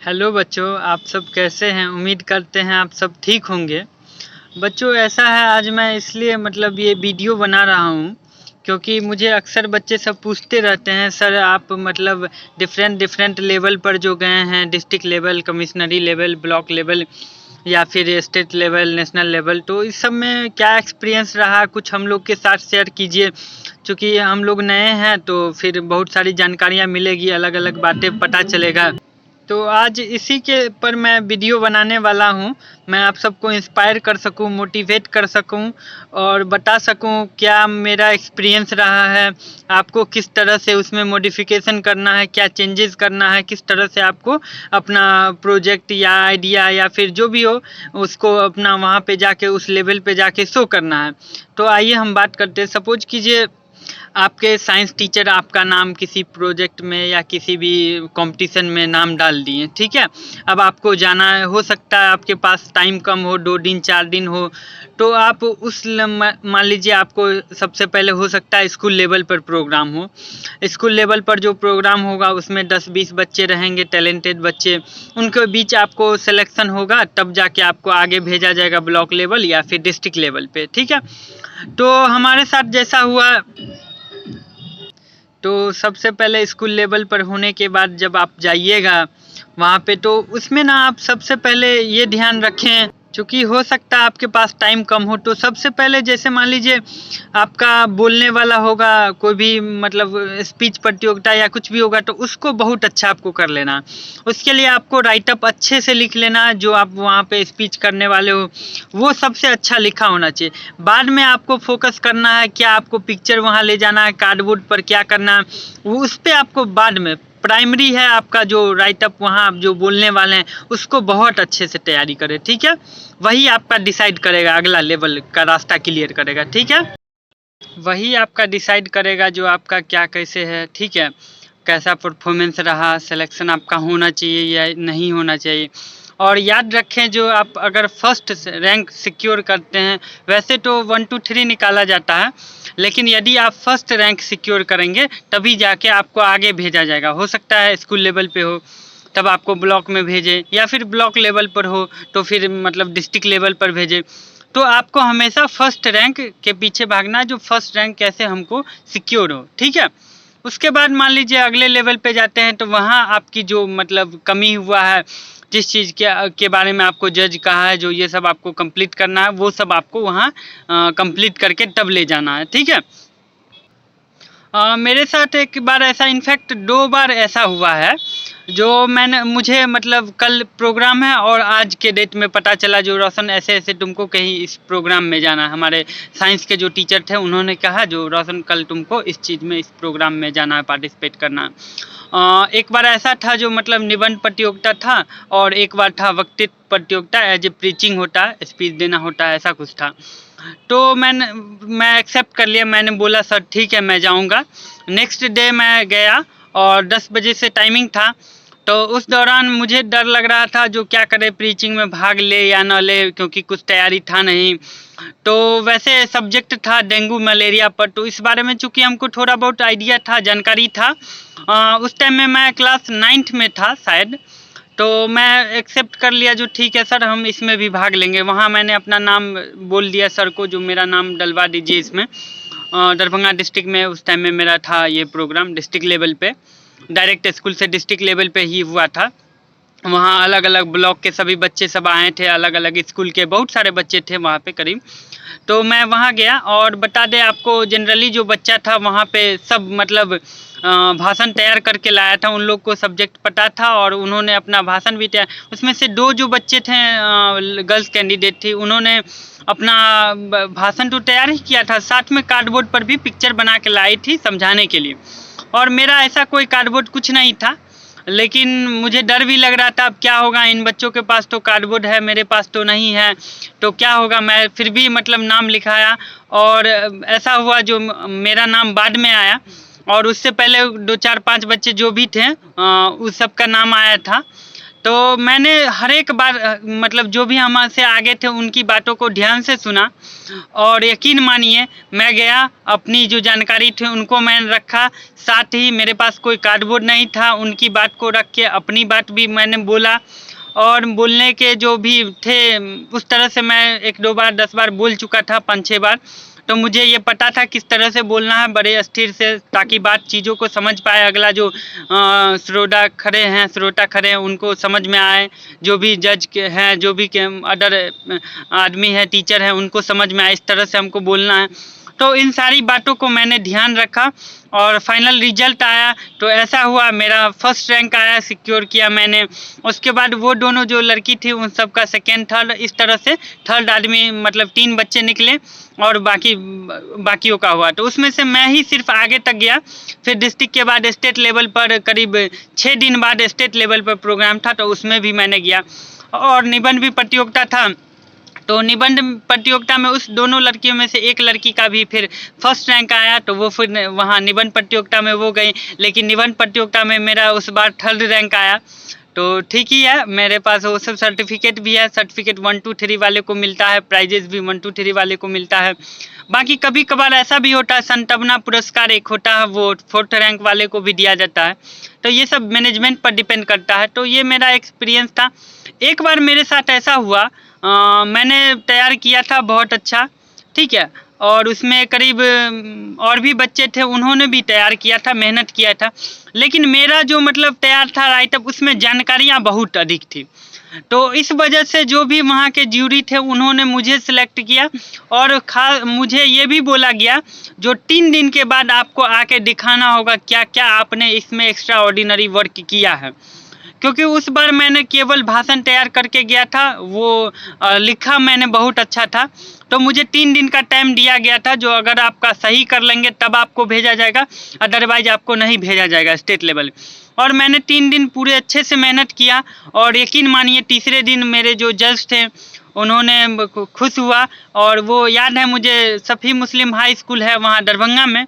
Hello बच्चों, आप सब कैसे हैं? उम्मीद करते हैं आप सब ठीक होंगे। बच्चों, ऐसा है, आज मैं इसलिए ये वीडियो बना रहा हूँ क्योंकि मुझे अक्सर बच्चे सब पूछते रहते हैं, सर आप डिफरेंट डिफरेंट लेवल पर जो गए हैं, district level, commissionery level, block level या फिर स्टेट लेवल, नेशनल लेवल, तो इस सब में क्या एक्सपीरियंस रहा, कुछ हम लोग के साथ शेयर कीजिए। क्योंकि हम लोग नए हैं तो फिर बहुत सारी जानकारियाँ मिलेगी, अलग अलग बातें पता चलेगा। तो आज इसी के पर मैं वीडियो बनाने वाला हूँ। मैं आप सबको इंस्पायर कर सकूँ, मोटिवेट कर सकूँ और बता सकूँ क्या मेरा एक्सपीरियंस रहा है, आपको किस तरह से उसमें मॉडिफिकेशन करना है, क्या चेंजेस करना है, किस तरह से आपको अपना प्रोजेक्ट या आइडिया या फिर जो भी हो उसको अपना वहाँ पे जाके उस लेवल पे जाके शो करना है। तो आइए हम बात करते हैं। सपोज कीजिए आपके साइंस टीचर आपका नाम किसी प्रोजेक्ट में या किसी भी कंपटीशन में नाम डाल दिए, ठीक है। अब आपको जाना है, हो सकता है आपके पास टाइम कम हो, 2 दिन 4 दिन हो, तो आप मान लीजिए आपको सबसे पहले हो सकता है स्कूल लेवल पर प्रोग्राम हो। स्कूल लेवल पर जो प्रोग्राम होगा उसमें 10-20 बच्चे रहेंगे, टैलेंटेड बच्चे, उनके बीच आपको सिलेक्शन होगा, तब जाके आपको आगे भेजा जाएगा ब्लॉक लेवल या फिर डिस्ट्रिक्ट लेवल पे, ठीक है। तो हमारे साथ जैसा हुआ, तो सबसे पहले स्कूल लेवल पर होने के बाद जब आप जाइएगा वहाँ पे, तो उसमें ना आप सबसे पहले ये ध्यान रखें, क्योंकि हो सकता है आपके पास टाइम कम हो, तो सबसे पहले जैसे मान लीजिए आपका बोलने वाला होगा, कोई भी स्पीच प्रतियोगिता या कुछ भी होगा, तो उसको बहुत अच्छा आपको कर लेना। उसके लिए आपको राइटअप अच्छे से लिख लेना, जो आप वहाँ पे स्पीच करने वाले हो वो सबसे अच्छा लिखा होना चाहिए। बाद में आपको फोकस करना है, क्या आपको पिक्चर वहाँ ले जाना है, कार्डबोर्ड पर क्या करना है, वो उस पर आपको बाद में। प्राइमरी है आपका जो राइटअप, वहाँ आप जो बोलने वाले हैं उसको बहुत अच्छे से तैयारी करें, ठीक है। वही आपका डिसाइड करेगा, अगला लेवल का रास्ता क्लियर करेगा, ठीक है। वही आपका डिसाइड करेगा जो आपका क्या कैसे है, ठीक है, कैसा परफॉर्मेंस रहा, सिलेक्शन आपका होना चाहिए या नहीं होना चाहिए। और याद रखें, जो आप अगर फर्स्ट रैंक सिक्योर करते हैं, वैसे तो 1 2 3 निकाला जाता है, लेकिन यदि आप फर्स्ट रैंक सिक्योर करेंगे तभी जाके आपको आगे भेजा जाएगा। हो सकता है स्कूल लेवल पे हो तब आपको ब्लॉक में भेजे, या फिर ब्लॉक लेवल पर हो तो फिर डिस्ट्रिक्ट लेवल पर भेजे। तो आपको हमेशा फर्स्ट रैंक के पीछे भागना है, जो फर्स्ट रैंक कैसे हमको सिक्योर हो, ठीक है। उसके बाद मान लीजिए अगले लेवल पे जाते हैं, तो वहाँ आपकी जो कमी हुआ है, जिस चीज़ के बारे में आपको जज कहा है, जो ये सब आपको कंप्लीट करना है, वो सब आपको वहाँ कंप्लीट करके तब ले जाना है, ठीक है। मेरे साथ एक बार ऐसा, इनफैक्ट 2 बार ऐसा हुआ है, जो मुझे कल प्रोग्राम है और आज के डेट में पता चला, जो रोशन ऐसे ऐसे तुमको कहीं इस प्रोग्राम में जाना है। हमारे साइंस के जो टीचर थे उन्होंने कहा, जो रोशन कल तुमको इस चीज़ में, इस प्रोग्राम में जाना है, पार्टिसिपेट करना है। एक बार ऐसा था जो निबंध प्रतियोगिता था, और एक बार था वक्तृत्व प्रतियोगिता, एज ए प्रीचिंग होता है, स्पीच देना होता है, ऐसा कुछ था। तो मैं एक्सेप्ट कर लिया, मैंने बोला सर ठीक है मैं जाऊंगा। नेक्स्ट डे मैं गया और 10 बजे से टाइमिंग था, तो उस दौरान मुझे डर लग रहा था, जो क्या करे, प्रीचिंग में भाग ले या न ले, क्योंकि कुछ तैयारी था नहीं। तो वैसे सब्जेक्ट था डेंगू मलेरिया पर, तो इस बारे में चूँकि हमको थोड़ा बहुत आइडिया था, जानकारी था। उस टाइम में मैं क्लास 9th में था शायद, तो मैं एक्सेप्ट कर लिया, जो ठीक है सर हम इसमें भी भाग लेंगे। वहाँ मैंने अपना नाम बोल दिया सर को, जो मेरा नाम डलवा दीजिए इसमें। दरभंगा डिस्ट्रिक्ट में उस टाइम में मेरा था ये प्रोग्राम, डिस्ट्रिक्ट लेवल पे, डायरेक्ट स्कूल से डिस्ट्रिक्ट लेवल पे ही हुआ था। वहाँ अलग अलग ब्लॉक के सभी बच्चे सब आए थे, अलग अलग स्कूल के बहुत सारे बच्चे थे वहाँ पे करीब। तो मैं वहाँ गया, और बता दें आपको, जनरली जो बच्चा था वहाँ पे सब भाषण तैयार करके लाया था, उन लोग को सब्जेक्ट पता था और उन्होंने अपना भाषण भी तैयार। उसमें से 2 जो बच्चे थे, गर्ल्स कैंडिडेट थी, उन्होंने अपना भाषण तो तैयार ही किया था, साथ में कार्डबोर्ड पर भी पिक्चर बना के लाई थी समझाने के लिए। और मेरा ऐसा कोई कार्डबोर्ड कुछ नहीं था, लेकिन मुझे डर भी लग रहा था, अब क्या होगा, इन बच्चों के पास तो कार्डबोर्ड है, मेरे पास तो नहीं है, तो क्या होगा। मैं फिर भी नाम लिखाया, और ऐसा हुआ जो मेरा नाम बाद में आया, और उससे पहले 2 4 5 बच्चे जो भी थे उस सब का नाम आया था। तो मैंने हर एक बार मतलब जो भी हमसे आगे थे उनकी बातों को ध्यान से सुना, और यकीन मानिए मैं गया, अपनी जो जानकारी थी उनको मैंने रखा, साथ ही मेरे पास कोई कार्डबोर्ड नहीं था, उनकी बात को रख के अपनी बात भी मैंने बोला, और बोलने के जो भी थे उस तरह से मैं 1-2 बार 10 बार बोल चुका था, 5-6 बार। तो मुझे ये पता था किस तरह से बोलना है, बड़े स्थिर से, ताकि बात चीज़ों को समझ पाए अगला जो श्रोता खड़े हैं उनको समझ में आए, जो भी जज के हैं, जो भी के अदर आदमी है, टीचर है, उनको समझ में आए, इस तरह से हमको बोलना है। तो इन सारी बातों को मैंने ध्यान रखा, और फाइनल रिजल्ट आया तो ऐसा हुआ, मेरा फर्स्ट रैंक आया, सिक्योर किया मैंने। उसके बाद वो दोनों जो लड़की थी उन सब का सेकेंड, थर्ड, इस तरह से थर्ड आदमी मतलब 3 बच्चे निकले, और बाकियों का हुआ। तो उसमें से मैं ही सिर्फ आगे तक गया। फिर डिस्ट्रिक्ट के बाद स्टेट लेवल पर करीब 6 दिन बाद स्टेट लेवल पर प्रोग्राम था, तो उसमें भी मैंने गया। और निबंध भी प्रतियोगिता था, तो निबंध प्रतियोगिता में उस दोनों लड़कियों में से एक लड़की का भी फिर फर्स्ट रैंक आया, तो वो फिर वहाँ निबंध प्रतियोगिता में वो गई, लेकिन निबंध प्रतियोगिता में मेरा उस बार थर्ड रैंक आया। तो ठीक ही है, मेरे पास वो सब सर्टिफिकेट भी है, सर्टिफिकेट 1, 2, 3 वाले को मिलता है, प्राइजेस भी 1, 2, 3 वाले को मिलता है। बाकी कभी कभार ऐसा भी होता है, संतवना पुरस्कार एक होता है, वो 4th रैंक वाले को भी दिया जाता है। तो ये सब मैनेजमेंट पर डिपेंड करता है। तो ये मेरा एक्सपीरियंस था। एक बार मेरे साथ ऐसा हुआ, मैंने तैयार किया था बहुत अच्छा, ठीक है, और उसमें करीब और भी बच्चे थे, उन्होंने भी तैयार किया था, मेहनत किया था, लेकिन मेरा जो मतलब तैयार था राइटअप, उसमें जानकारियाँ बहुत अधिक थी। तो इस वजह से जो भी वहाँ के ज्यूरी थे उन्होंने मुझे सिलेक्ट किया, और मुझे ये भी बोला गया जो 3 दिन के बाद आपको आके दिखाना होगा क्या क्या आपने इसमें एक्स्ट्रा ऑर्डिनरी वर्क किया है। क्योंकि उस बार मैंने केवल भाषण तैयार करके गया था, वो लिखा मैंने बहुत अच्छा था। तो मुझे 3 दिन का टाइम दिया गया था, जो अगर आपका सही कर लेंगे तब आपको भेजा जाएगा, अदरवाइज आपको नहीं भेजा जाएगा स्टेट लेवल। और मैंने 3 दिन पूरे अच्छे से मेहनत किया, और यकीन मानिए तीसरे दिन मेरे जो जज थे उन्होंने खुश हुआ। और वो याद है मुझे, सफ़ी मुस्लिम हाई स्कूल है वहाँ दरभंगा में,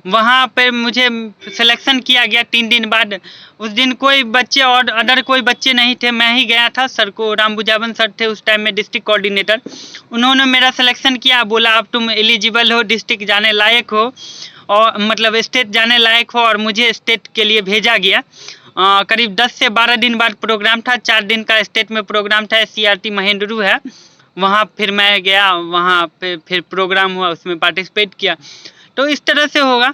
वहाँ पे मुझे सिलेक्शन किया गया 3 दिन बाद। उस दिन कोई बच्चे और अदर कोई बच्चे नहीं थे, मैं ही गया था। सर को राम बुझावन सर थे उस टाइम में डिस्ट्रिक्ट कोऑर्डिनेटर, उन्होंने मेरा सिलेक्शन किया, बोला अब तुम एलिजिबल हो, डिस्ट्रिक्ट जाने लायक हो, और मतलब स्टेट जाने लायक हो, और मुझे स्टेट के लिए भेजा गया। करीब 10 से 12 दिन बाद प्रोग्राम था, 4 दिन का स्टेट में प्रोग्राम था, CRT महेंद्रू है वहाँ। फिर मैं गया वहाँ पे, फिर प्रोग्राम हुआ, उसमें पार्टिसिपेट किया। तो इस तरह से होगा।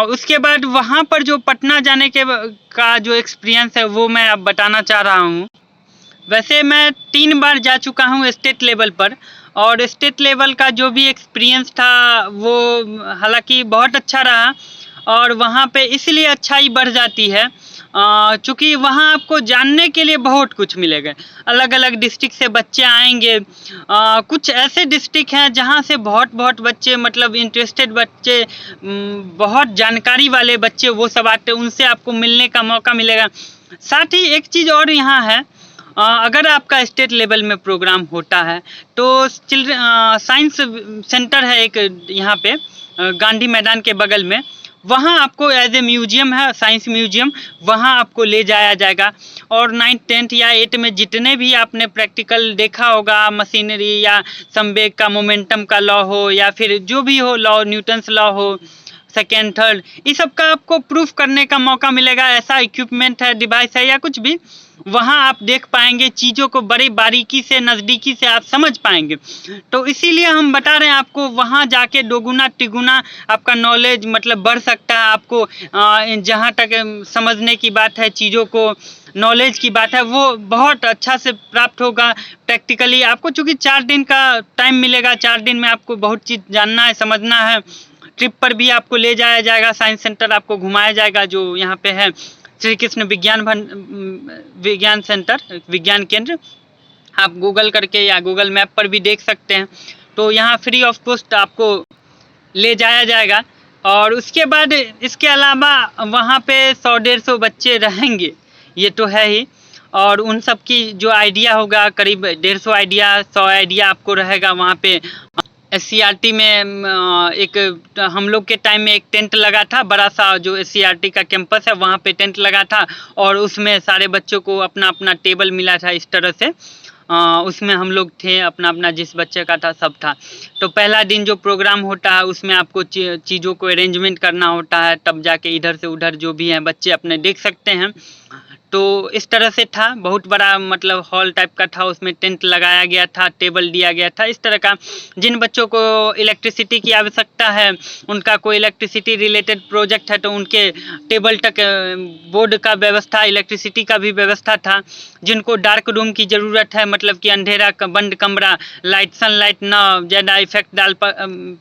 उसके बाद वहाँ पर जो पटना जाने का जो एक्सपीरियंस है वो मैं अब बताना चाह रहा हूँ। वैसे मैं 3 बार जा चुका हूँ स्टेट लेवल पर, और स्टेट लेवल का जो भी एक्सपीरियंस था वो हालांकि बहुत अच्छा रहा, और वहाँ पे इसलिए अच्छाई बढ़ जाती है चूँकि वहाँ आपको जानने के लिए बहुत कुछ मिलेगा। अलग अलग डिस्ट्रिक्ट से बच्चे आएंगे, कुछ ऐसे डिस्ट्रिक्ट हैं जहाँ से बहुत बच्चे, मतलब इंटरेस्टेड बच्चे, बहुत जानकारी वाले बच्चे वो सब आते हैं, उनसे आपको मिलने का मौका मिलेगा। साथ ही एक चीज़ और यहाँ है, अगर आपका स्टेट लेवल में प्रोग्राम होता है तो साइंस सेंटर है एक यहाँ पे गांधी मैदान के बगल में, वहाँ आपको एज ए म्यूजियम है, साइंस म्यूजियम, वहाँ आपको ले जाया जाएगा। और 9th 10th या 8th में जितने भी आपने प्रैक्टिकल देखा होगा, मशीनरी या संवेग का, मोमेंटम का लॉ हो, या फिर जो भी हो लॉ, न्यूटन्स लॉ हो, सेकेंड थर्ड, इस सब का आपको प्रूफ करने का मौका मिलेगा। ऐसा इक्विपमेंट है, डिवाइस है या कुछ भी, वहाँ आप देख पाएंगे चीज़ों को बड़ी बारीकी से, नज़दीकी से आप समझ पाएंगे। तो इसीलिए हम बता रहे हैं आपको, वहाँ जाके दोगुना तिगुना आपका नॉलेज मतलब बढ़ सकता है। आपको जहाँ तक समझने की बात है, चीज़ों को नॉलेज की बात है, वो बहुत अच्छा से प्राप्त होगा प्रैक्टिकली आपको। चूँकि 4 दिन का टाइम मिलेगा, 4 दिन में आपको बहुत चीज़ जानना है, समझना है। ट्रिप पर भी आपको ले जाया जाएगा, साइंस सेंटर आपको घुमाया जाएगा, जो यहाँ पे है श्री कृष्ण विज्ञान सेंटर, विज्ञान केंद्र। आप गूगल करके या गूगल मैप पर भी देख सकते हैं। तो यहाँ फ्री ऑफ कॉस्ट आपको ले जाया जाएगा। और उसके बाद इसके अलावा वहाँ पे 100-150 बच्चे रहेंगे, ये तो है ही। और उन सब की जो आइडिया होगा, करीब 150 आइडिया, 100 आइडिया आपको रहेगा वहाँ पे SCRT में एक हम लोग के टाइम में एक टेंट लगा था, बड़ा सा जो SCRT का कैंपस है वहाँ पे टेंट लगा था, और उसमें सारे बच्चों को अपना अपना टेबल मिला था इस तरह से। उसमें हम लोग थे, अपना अपना जिस बच्चे का था सब था। तो पहला दिन जो प्रोग्राम होता है उसमें आपको चीज़ों को अरेंजमेंट करना होता है, तब जाके इधर से उधर जो भी हैं बच्चे अपने देख सकते हैं। तो इस तरह से था, बहुत बड़ा मतलब हॉल टाइप का था, उसमें टेंट लगाया गया था, टेबल दिया गया था इस तरह का। जिन बच्चों को इलेक्ट्रिसिटी की आवश्यकता है, उनका कोई इलेक्ट्रिसिटी रिलेटेड प्रोजेक्ट है तो उनके टेबल तक बोर्ड का व्यवस्था, इलेक्ट्रिसिटी का भी व्यवस्था था। जिनको डार्क रूम की ज़रूरत है, मतलब कि अंधेरा बंद कमरा, लाइट सनलाइट ना ज़्यादा इफेक्ट डाल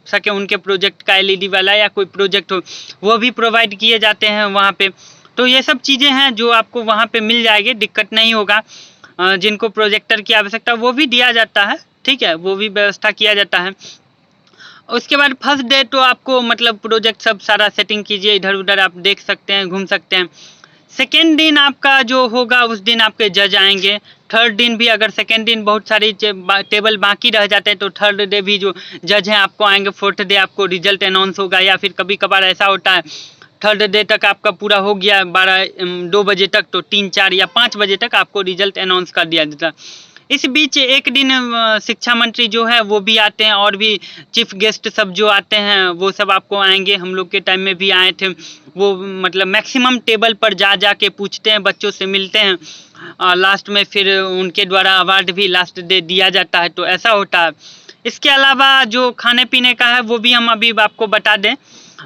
सके उनके प्रोजेक्ट का, LED वाला या कोई प्रोजेक्ट हो, वो भी प्रोवाइड किए जाते हैं वहाँ पे। तो ये सब चीज़ें हैं जो आपको वहाँ पे मिल जाएगी, दिक्कत नहीं होगा। जिनको प्रोजेक्टर की आवश्यकता वो भी दिया जाता है, ठीक है, वो भी व्यवस्था किया जाता है। उसके बाद फर्स्ट डे तो आपको मतलब प्रोजेक्ट सब सारा सेटिंग कीजिए, इधर उधर आप देख सकते हैं, घूम सकते हैं। सेकेंड दिन आपका जो होगा उस दिन आपके जज आएंगे। थर्ड दिन भी अगर सेकेंड दिन बहुत सारी टेबल बाकी रह जाते हैं तो थर्ड डे भी जो जज हैं आपको आएंगे। फोर्थ डे आपको रिजल्ट अनाउंस होगा, या फिर कभी कभार ऐसा होता है थर्ड डे तक आपका पूरा हो गया 2 बजे तक, तो 3, 4 या 5 बजे तक आपको रिजल्ट अनाउंस कर दिया जाता है। इस बीच एक दिन शिक्षा मंत्री जो है वो भी आते हैं, और भी चीफ गेस्ट सब जो आते हैं वो सब आपको आएंगे। हम लोग के टाइम में भी आए थे वो, मतलब मैक्सिमम टेबल पर जा के पूछते हैं, बच्चों से मिलते हैं, लास्ट में फिर उनके द्वारा अवार्ड भी लास्ट डे दिया जाता है, तो ऐसा होता है। इसके अलावा जो खाने पीने का है वो भी हम अभी आपको बता दें।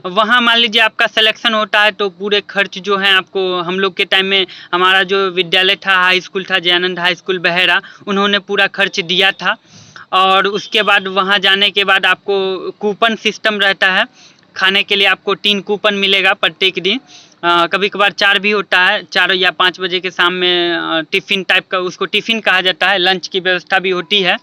वहाँ मान लीजिए आपका सिलेक्शन होता है तो पूरे खर्च जो है आपको, हम लोग के टाइम में हमारा जो विद्यालय था, हाई स्कूल था, जयानंद हाई स्कूल बहेरा, उन्होंने पूरा खर्च दिया था। और उसके बाद वहाँ जाने के बाद आपको कूपन सिस्टम रहता है, खाने के लिए आपको 3 कूपन मिलेगा प्रत्येक दिन। कभी कभार 4 भी होता है, 4 या 5 बजे के शाम में टिफ़िन टाइप का, उसको टिफ़िन कहा जाता है, लंच की व्यवस्था भी होती है।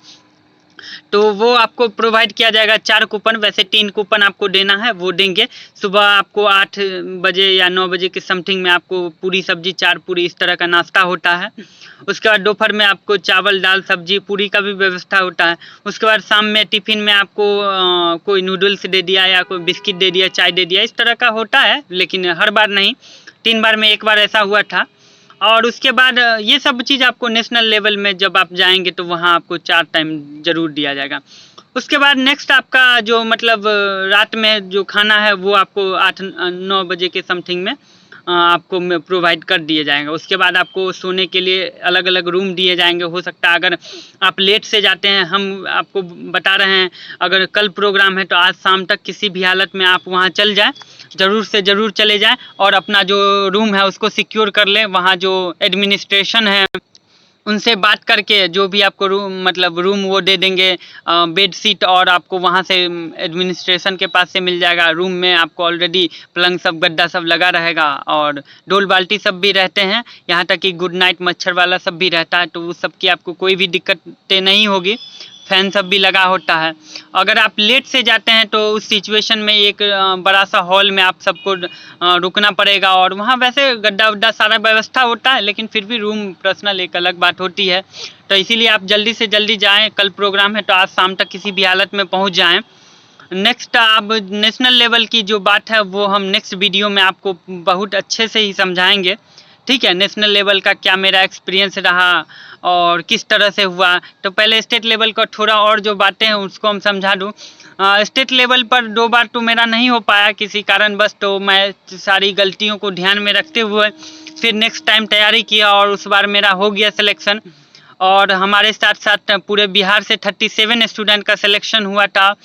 तो वो आपको प्रोवाइड किया जाएगा 4 कूपन, वैसे 3 कूपन आपको देना है, वो देंगे। सुबह आपको 8 बजे या 9 बजे के समथिंग में आपको पूरी सब्जी, 4 पूरी इस तरह का नाश्ता होता है। उसके बाद दोपहर में आपको चावल दाल सब्जी पूरी का भी व्यवस्था होता है। उसके बाद शाम में टिफ़िन में आपको कोई नूडल्स दे दिया या कोई बिस्किट दे दिया, चाय दे दिया, इस तरह का होता है, लेकिन हर बार नहीं, 3 बार में 1 बार ऐसा हुआ था। और उसके बाद ये सब चीज़ आपको नेशनल लेवल में जब आप जाएंगे तो वहाँ आपको 4 टाइम ज़रूर दिया जाएगा। उसके बाद नेक्स्ट आपका जो मतलब रात में जो खाना है वो आपको 8-9 बजे के समथिंग में आपको प्रोवाइड कर दिए जाएंगे। उसके बाद आपको सोने के लिए अलग अलग रूम दिए जाएंगे। हो सकता है अगर आप लेट से जाते हैं, हम आपको बता रहे हैं अगर कल प्रोग्राम है तो आज शाम तक किसी भी हालत में आप वहाँ चल जाएं, ज़रूर से ज़रूर चले जाएं, और अपना जो रूम है उसको सिक्योर कर लें। वहाँ जो एडमिनिस्ट्रेशन है उनसे बात करके जो भी आपको रूम वो दे देंगे, बेड शीट, और आपको वहाँ से एडमिनिस्ट्रेशन के पास से मिल जाएगा। रूम में आपको ऑलरेडी पलंग सब, गद्दा सब लगा रहेगा, और डोल बाल्टी सब भी रहते हैं, यहाँ तक कि गुड नाइट मच्छर वाला सब भी रहता है, तो उस सब की आपको कोई भी दिक्कतें नहीं होगी। फैन सब भी लगा होता है। अगर आप लेट से जाते हैं तो उस सिचुएशन में एक बड़ा सा हॉल में आप सबको रुकना पड़ेगा, और वहाँ वैसे गड्ढा उड्डा सारा व्यवस्था होता है, लेकिन फिर भी रूम पर्सनल एक अलग बात होती है। तो इसीलिए आप जल्दी से जल्दी जाएं, कल प्रोग्राम है तो आज शाम तक किसी भी हालत में पहुँच जाएँ। नेक्स्ट अब नेशनल लेवल की जो बात है वो हम नेक्स्ट वीडियो में आपको बहुत अच्छे से ही समझाएंगे, ठीक है। नेशनल लेवल का क्या मेरा एक्सपीरियंस रहा और किस तरह से हुआ। तो पहले स्टेट लेवल का थोड़ा और जो बातें हैं उसको हम समझा दूँ। स्टेट लेवल पर 2 बार तो मेरा नहीं हो पाया किसी कारणवश, तो मैं सारी गलतियों को ध्यान में रखते हुए फिर नेक्स्ट टाइम तैयारी किया, और उस बार मेरा हो गया सिलेक्शन। और हमारे साथ साथ पूरे बिहार से 37 स्टूडेंट का सिलेक्शन हुआ था,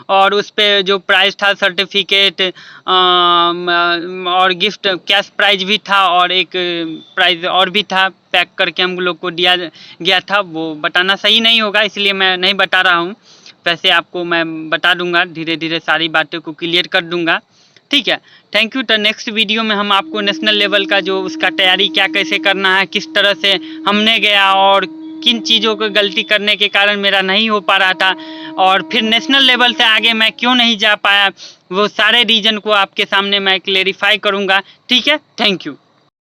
और उस पर जो प्राइज़ था सर्टिफिकेट और गिफ्ट कैश प्राइज भी था, और एक प्राइज़ और भी था पैक करके हम लोग को दिया गया था। वो बताना सही नहीं होगा इसलिए मैं नहीं बता रहा हूँ, वैसे आपको मैं बता दूंगा, धीरे धीरे सारी बातों को क्लियर कर दूंगा, ठीक है। Thank you. तो नेक्स्ट वीडियो में हम आपको नेशनल लेवल का जो उसका तैयारी क्या कैसे करना है, किस तरह से हमने गया, और किन चीज़ों को गलती करने के कारण मेरा नहीं हो पा रहा था, और फिर नेशनल लेवल से आगे मैं क्यों नहीं जा पाया, वो सारे रीज़न को आपके सामने मैं क्लेरिफाई करूँगा, ठीक है। Thank you.